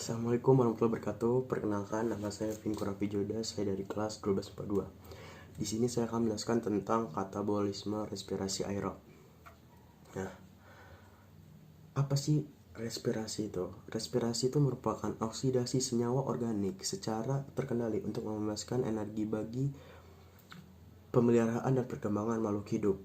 Assalamualaikum warahmatullahi wabarakatuh. Perkenalkan, nama saya Vinko Raffi Joda. Saya dari kelas 1242. Di sini saya akan menjelaskan tentang katabolisme respirasi aerob. Nah, apa sih respirasi itu? Respirasi itu merupakan oksidasi senyawa organik secara terkendali untuk membebaskan energi bagi pemeliharaan dan perkembangan makhluk hidup.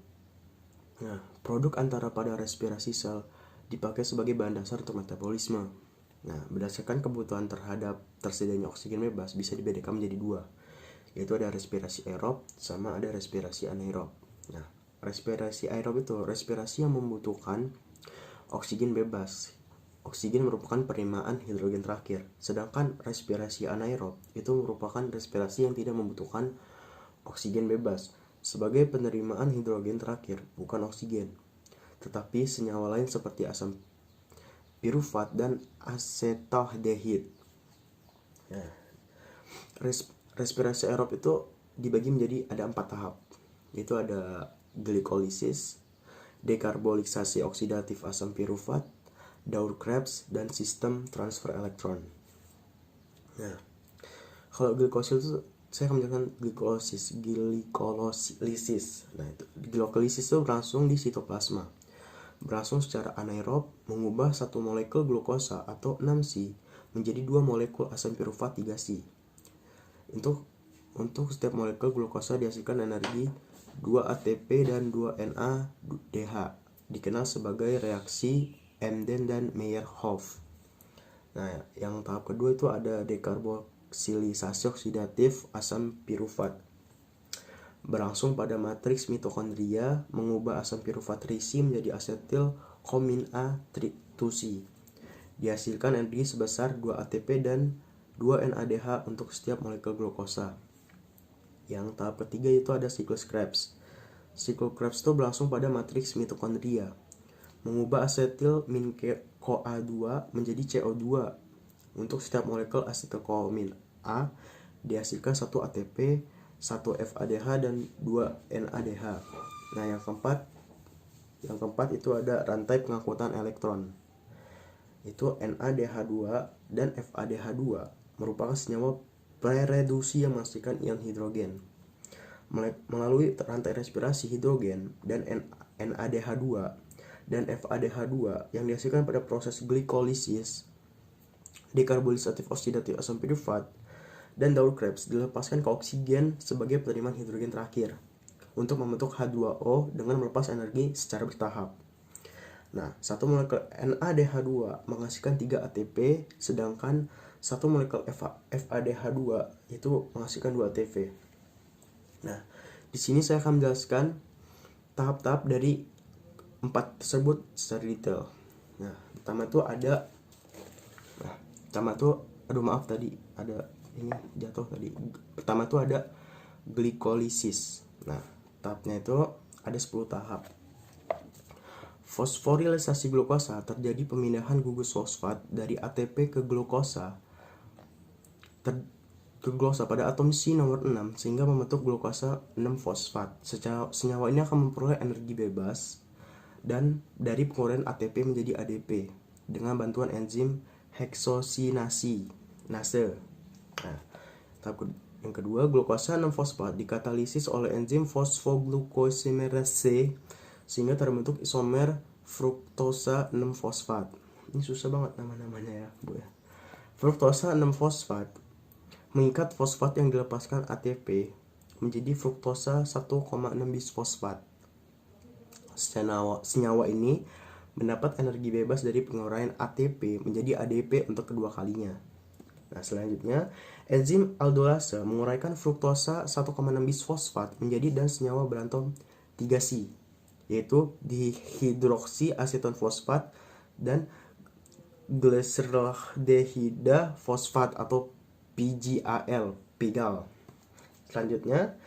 Nah, produk antara pada respirasi sel dipakai sebagai bahan dasar untuk metabolisme. Nah, berdasarkan kebutuhan terhadap tersedianya oksigen bebas bisa dibedakan menjadi dua, yaitu ada respirasi aerob sama ada respirasi anaerob. Nah, respirasi aerob itu respirasi yang membutuhkan oksigen bebas. Oksigen merupakan penerimaan hidrogen terakhir. Sedangkan respirasi anaerob itu merupakan respirasi yang tidak membutuhkan oksigen bebas sebagai penerimaan hidrogen terakhir, bukan oksigen, tetapi senyawa lain seperti asam pirufat dan asetaldehid. Nah, respirasi aerob itu dibagi menjadi ada 4 tahap, yaitu ada glikolisis, dekarbolisasi oksidatif asam pirufat, Daur-Krebs, dan sistem transfer elektron. Nah, kalau glikolisis itu saya akan menjelaskan glikolisis. Nah, itu glikolisis itu berlangsung di sitoplasma. Berlangsung secara anaerob mengubah satu molekul glukosa atau 6C menjadi 2 molekul asam pirufat 3C. Untuk setiap molekul glukosa dihasilkan energi 2 ATP dan 2 NADH, dikenal sebagai reaksi Emden dan Meyerhof. Nah, yang tahap kedua itu ada dekarboksilisasi oksidatif asam pirufat. Berlangsung pada matriks mitokondria, mengubah asam pirufat risi menjadi asetil komin A-2C. Dihasilkan energi sebesar 2 ATP dan 2 NADH untuk setiap molekul glukosa. Yang tahap ketiga itu ada siklus Krebs. Siklus Krebs itu berlangsung pada matriks mitokondria, mengubah asetil min-CoA2 menjadi CO2. Untuk setiap molekul asetilkomin A dihasilkan 1 ATP, 1 FADH dan 2 NADH. Nah, yang keempat itu ada rantai pengangkutan elektron. Itu NADH2 dan FADH2 merupakan senyawa prereduksi yang menghasilkan ion hidrogen. Melalui rantai respirasi hidrogen dan NADH2 dan FADH2 yang dihasilkan pada proses glikolisis, dekarbolisatif oksidatif asam pirufat, dan Daur-Krebs dilepaskan ke oksigen sebagai penerimaan hidrogen terakhir untuk membentuk H2O dengan melepas energi secara bertahap. Nah, satu molekul NADH2 menghasilkan 3 ATP, sedangkan satu molekul FADH2 itu menghasilkan 2 ATP. Nah, di sini saya akan menjelaskan tahap-tahap dari 4 tersebut secara detail. Nah, pertama itu ada Pertama itu ada glikolisis. Nah, tahapnya itu ada 10 tahap. Fosforilisasi glukosa terjadi pemindahan gugus fosfat dari ATP ke glukosa pada atom C nomor 6 sehingga membentuk glukosa 6-fosfat. Senyawa ini akan memperoleh energi bebas dan dari penguraian ATP menjadi ADP dengan bantuan enzim heksosinase. Nah, tahap yang kedua, glukosa 6-fosfat dikatalisis oleh enzim fosfoglucosimerase sehingga terbentuk isomer fruktosa 6-fosfat. Ini susah banget nama-namanya ya, Bu ya. Fruktosa 6-fosfat mengikat fosfat yang dilepaskan ATP menjadi fruktosa 1,6 bisfosfat. Senyawa ini mendapat energi bebas dari penguraian ATP menjadi ADP untuk kedua kalinya. Nah, selanjutnya enzim aldolase menguraikan fruktosa 1,6 bisfosfat menjadi dan senyawa beratom 3C, yaitu dihidroksi aseton fosfat dan glyceraldehida fosfat atau PGAL. Selanjutnya,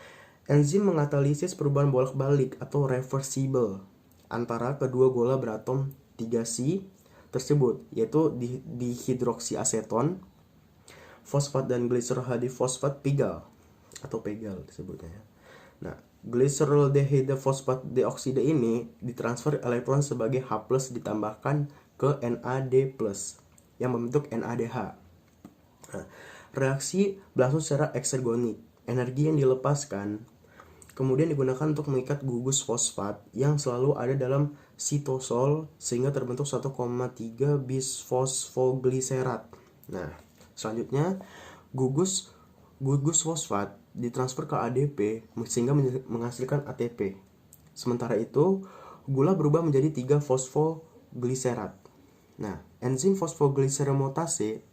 enzim mengatalisis perubahan bolak-balik atau reversible antara kedua gola beratom 3C tersebut, yaitu dihidroksiaseton fosfat dan glyceraldehydrofosfat PGAL atau PGAL disebutnya. Nah, glyceraldehida fosfat deoksida ini ditransfer elektron sebagai H+ ditambahkan ke NAD+. yang membentuk NADH. Nah, reaksi berlangsung secara eksergonik. Energi yang dilepaskan kemudian digunakan untuk mengikat gugus fosfat yang selalu ada dalam sitosol sehingga terbentuk 1,3 bisfosfogliserat. Nah, selanjutnya gugus fosfat ditransfer ke ADP sehingga menghasilkan ATP. Sementara itu, gula berubah menjadi 3 fosfogliserat. Nah, enzim fosfogliseromotase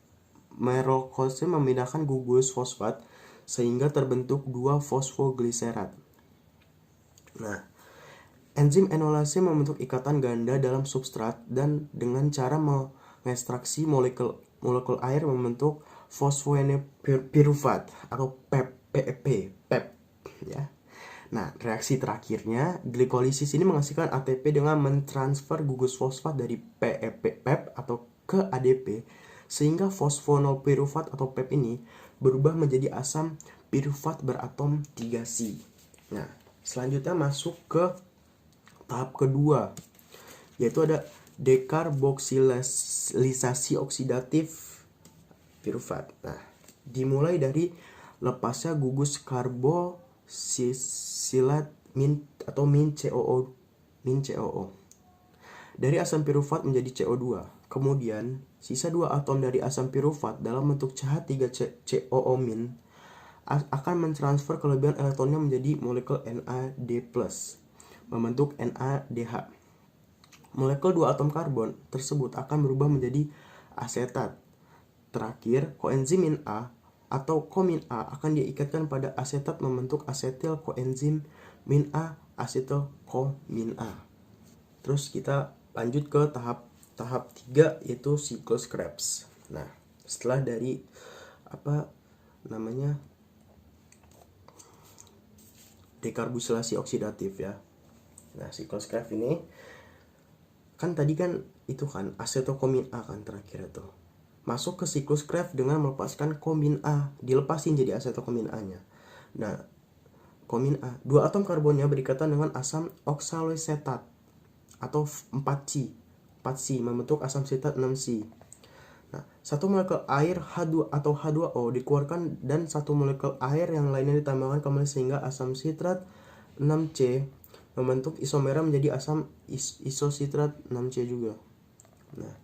merokose memindahkan gugus fosfat sehingga terbentuk 2 fosfogliserat. Nah, enzim enolase membentuk ikatan ganda dalam substrat dan dengan cara mengekstraksi molekul air membentuk fosfoenepirufat atau PEP ya. Nah, reaksi terakhirnya glikolisis ini menghasilkan ATP dengan mentransfer gugus fosfat dari PEP atau ke ADP sehingga fosfonolpirufat atau PEP ini berubah menjadi asam pirufat beratom 3C. Nah, selanjutnya masuk ke tahap kedua, yaitu ada dekarboksilisasi oksidatif pirufat. Nah, dimulai dari lepasnya gugus karbosilat atau min COO dari asam pirufat menjadi CO2. Kemudian, sisa 2 atom dari asam pirufat dalam bentuk CH3COO- akan mentransfer kelebihan elektronnya menjadi molekul NAD+, membentuk NADH. Molekul 2 atom karbon tersebut akan berubah menjadi asetat. Terakhir, koenzim min A atau komin A akan diikatkan pada asetat membentuk asetil koenzim min A asetil komin A. Terus kita lanjut ke tahap 3 yaitu siklus Krebs. Nah, setelah dari dekarboksilasi oksidatif ya. Nah, siklus Krebs ini kan tadi kan itu kan asetilkomin A kan terakhir itu. Masuk ke siklus Krebs dengan melepaskan komin A, dilepasin jadi asetilkomin A-nya. Nah, komin A, 2 atom karbonnya berikatan dengan asam oksalosetat atau 4C membentuk asam sitat 6C. Nah, satu molekul air H2 atau H2O dikeluarkan dan satu molekul air yang lainnya ditambahkan kembali sehingga asam sitrat 6C membentuk isomera menjadi asam isositrat 6C juga. Nah,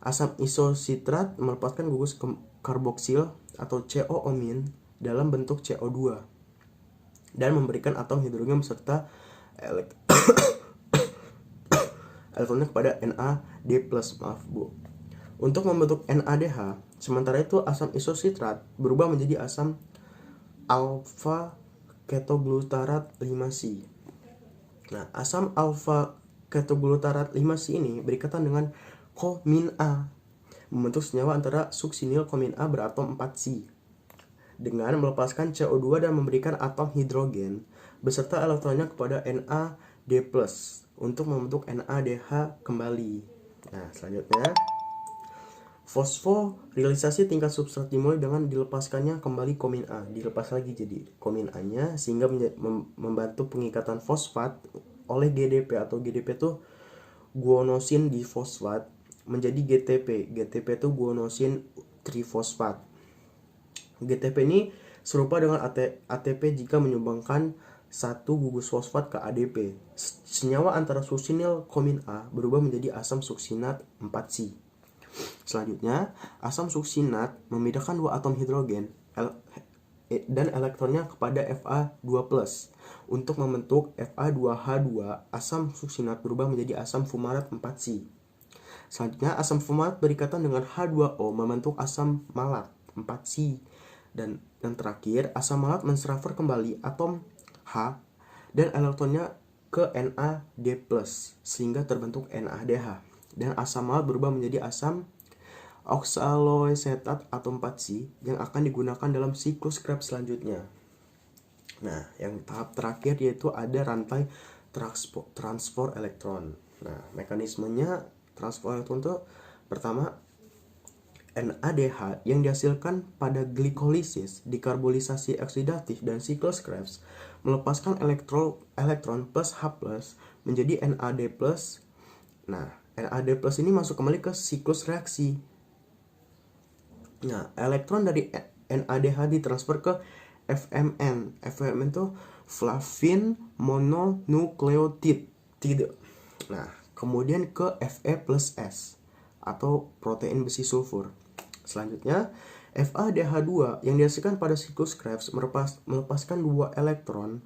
asam isositrat melepaskan gugus karboksil atau COO- dalam bentuk CO2 dan memberikan atom hidrogen beserta elektronnya kepada NAD+, Untuk membentuk NADH, sementara itu asam isositrat berubah menjadi asam alfa ketoglutarat 5C. Nah, asam alfa ketoglutarat 5C ini berikatan dengan komin A, membentuk senyawa antara suksinil komin A beratom 4C dengan melepaskan CO2 dan memberikan atom hidrogen beserta elektronnya kepada NAD+, untuk membentuk NADH kembali. Nah, selanjutnya fosforilisasi tingkat substrat dimulai dengan dilepaskannya kembali komin A, dilepas lagi jadi komin A-nya sehingga membantu pengikatan fosfat oleh GDP atau GDP itu guanosin difosfat menjadi GTP. GTP itu guanosin trifosfat. GTP ini serupa dengan ATP jika menyumbangkan satu gugus fosfat ke ADP. Senyawa antara suksinil komin A berubah menjadi asam suksinat 4C. Selanjutnya, asam suksinat memindahkan 2 atom hidrogen dan elektronnya kepada Fa2+ untuk membentuk Fa2H2. Asam suksinat berubah menjadi asam fumarat 4C. Selanjutnya, asam fumarat berikatan dengan H2O membentuk asam malat 4C. Dan yang terakhir, asam malat mentransfer kembali atom H dan elektronnya ke NAD+, sehingga terbentuk NADH. Dan asam malat berubah menjadi asam oksalosetat atau 4C yang akan digunakan dalam siklus Krebs selanjutnya. Nah, yang tahap terakhir yaitu ada rantai transfer elektron. Nah, mekanismenya transfer elektron itu pertama NADH yang dihasilkan pada glikolisis, dekarbolisasi oksidatif dan siklus Krebs melepaskan elektron plus H+ menjadi NAD+. Nah, NAD+ ini masuk kembali ke siklus reaksi Nah, elektron dari NADH ditransfer ke FMN. FMN itu flavin mononukleotide. Nah, kemudian ke Fe plus S atau protein besi sulfur. Selanjutnya, FADH2 yang dihasilkan pada siklus Krebs melepaskan 2 elektron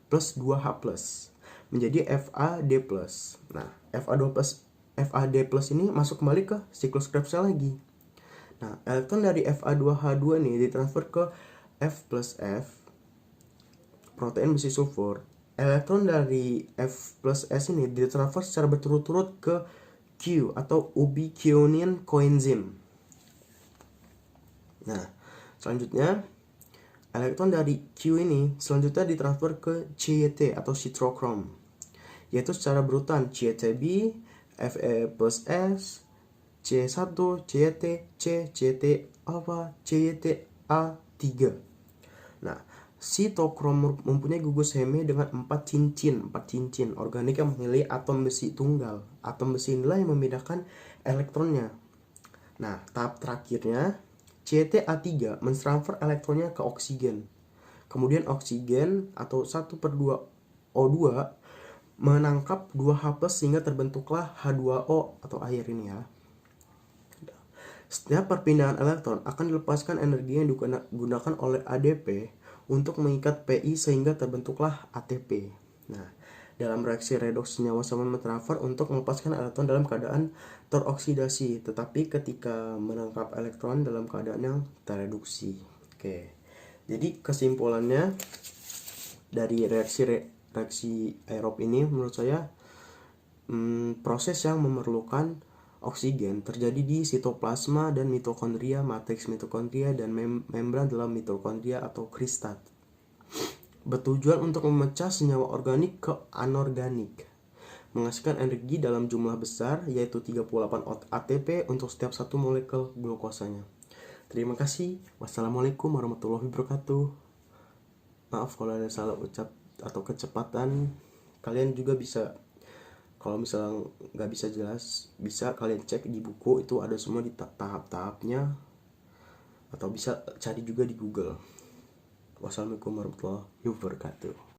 plus 2H plus menjadi FAD plus. Nah, FAD plus ini masuk kembali ke siklus Krebs lagi. Nah, elektron dari Fa2H2 ini ditransfer ke F plus F, protein besi sulfur. Elektron dari F plus S ini ditransfer secara berturut-turut ke Q atau ubiquionium coenzim. Nah, selanjutnya elektron dari Q ini selanjutnya ditransfer ke CYT atau cytochrome, yaitu secara berurutan CYTB, Fe plus S, C1, CYT, C, CYT alpha, CYT A3. Nah, sitokrom mempunyai gugus Heme dengan 4 cincin organik yang memiliki atom besi tunggal. Atom besi inilah yang membedakan elektronnya. Nah, tahap terakhirnya CYT A3 mentransfer elektronnya ke oksigen. Kemudian oksigen atau 1/2 O2 menangkap 2H+ sehingga terbentuklah H2O atau air ini ya. Setiap perpindahan elektron akan dilepaskan energi yang digunakan oleh ADP untuk mengikat Pi sehingga terbentuklah ATP. Nah, dalam reaksi redoks senyawa sama mentransfer untuk melepaskan elektron dalam keadaan teroksidasi, tetapi ketika menangkap elektron dalam keadaan yang tereduksi. Oke. Jadi kesimpulannya dari reaksi aerob ini menurut saya proses yang memerlukan oksigen terjadi di sitoplasma dan mitokondria, matriks mitokondria, dan membran dalam mitokondria atau kristal. Bertujuan untuk memecah senyawa organik ke anorganik, menghasilkan energi dalam jumlah besar yaitu 38 ATP untuk setiap satu molekul glukosanya. Terima kasih. Wassalamualaikum warahmatullahi wabarakatuh. Maaf kalau ada salah ucap atau kecepatan. Kalian juga bisa, kalau misalnya nggak bisa jelas, bisa kalian cek di buku, itu ada semua di tahap-tahapnya, atau bisa cari juga di Google. Wassalamualaikum warahmatullahi wabarakatuh.